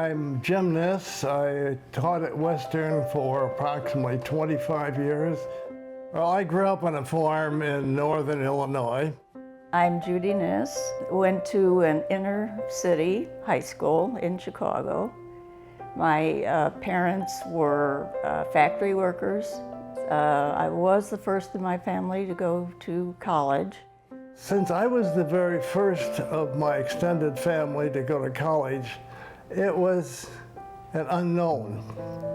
I'm Jim Niss. I taught at Western for approximately 25 years. Well, I grew up on a farm in northern Illinois. I'm Judy Niss. Went to an inner city high school in Chicago. My parents were factory workers. I was the first in my family to go to college. Since I was the very first of my extended family to go to college, it was an unknown.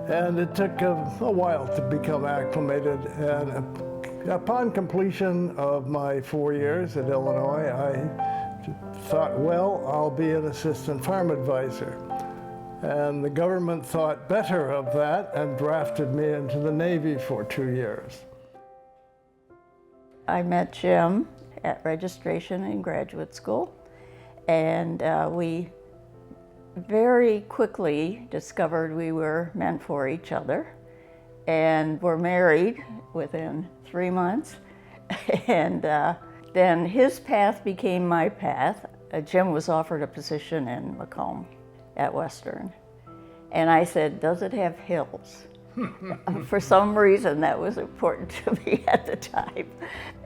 And it took a while to become acclimated. And upon completion of my 4 years at Illinois, I thought, well, I'll be an assistant farm advisor. And the government thought better of that and drafted me into the Navy for 2 years. I met Jim at registration in graduate school, and we very quickly discovered we were meant for each other, and were married within 3 months. And then his path became my path. Jim was offered a position in Macomb at Western, and I said, does it have hills? For some reason that was important to me at the time.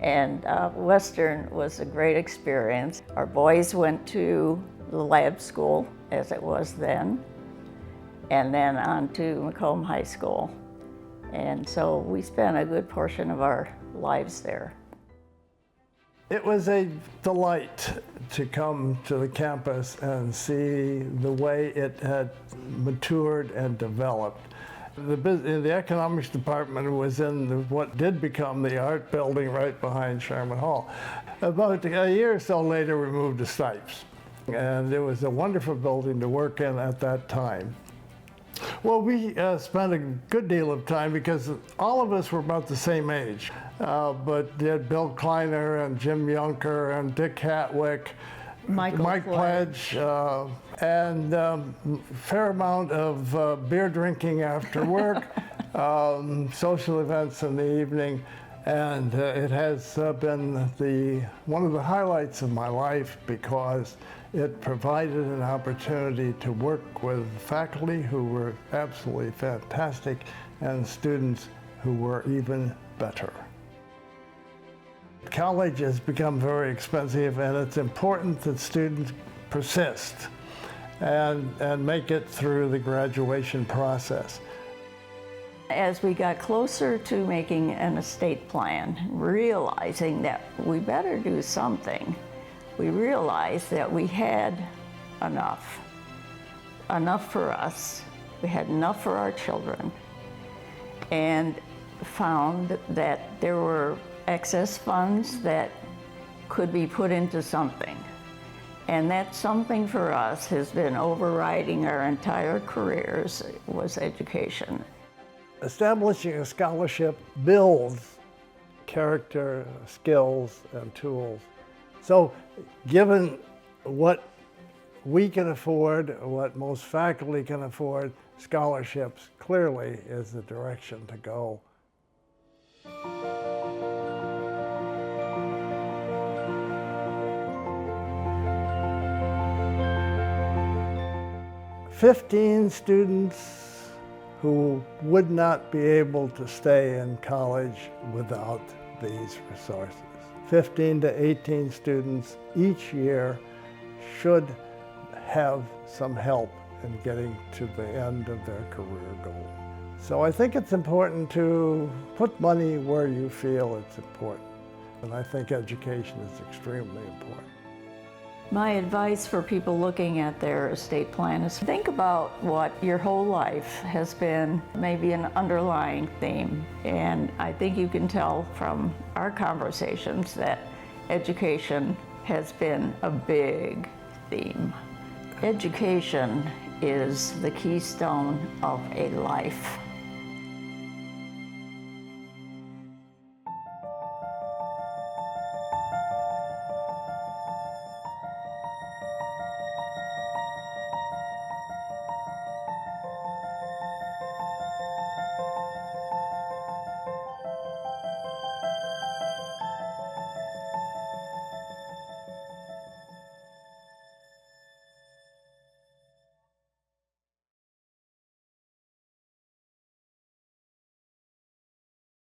And Western was a great experience. Our boys went to the lab school, as it was then, and then on to Macomb High School. And so we spent a good portion of our lives there. It was a delight to come to the campus and see the way it had matured and developed. The economics department was in what did become the art building right behind Sherman Hall. About a year or so later, we moved to Stipes. And it was a wonderful building to work in at that time. Well, we spent a good deal of time because all of us were about the same age. But you had Bill Kleiner and Jim Yunker and Dick Hatwick, Mike Pledge, and a fair amount of beer drinking after work, social events in the evening, and it has been one of the highlights of my life because it provided an opportunity to work with faculty who were absolutely fantastic and students who were even better. College has become very expensive, and it's important that students persist and make it through the graduation process. As we got closer to making an estate plan, realizing that we better do something, we realized that we had enough for us, we had enough for our children, and found that there were excess funds that could be put into something. And that something for us has been overriding our entire careers, was education. Establishing a scholarship builds character, skills, and tools. So given what we can afford, what most faculty can afford, scholarships clearly is the direction to go. "15 students who would not be able to stay in college without these resources. 15 to 18 students each year should have some help in getting to the end of their career goal. So I think it's important to put money where you feel it's important. And I think education is extremely important. My advice for people looking at their estate plan is think about what your whole life has been, maybe an underlying theme. And I think you can tell from our conversations that education has been a big theme. Education is the keystone of a life.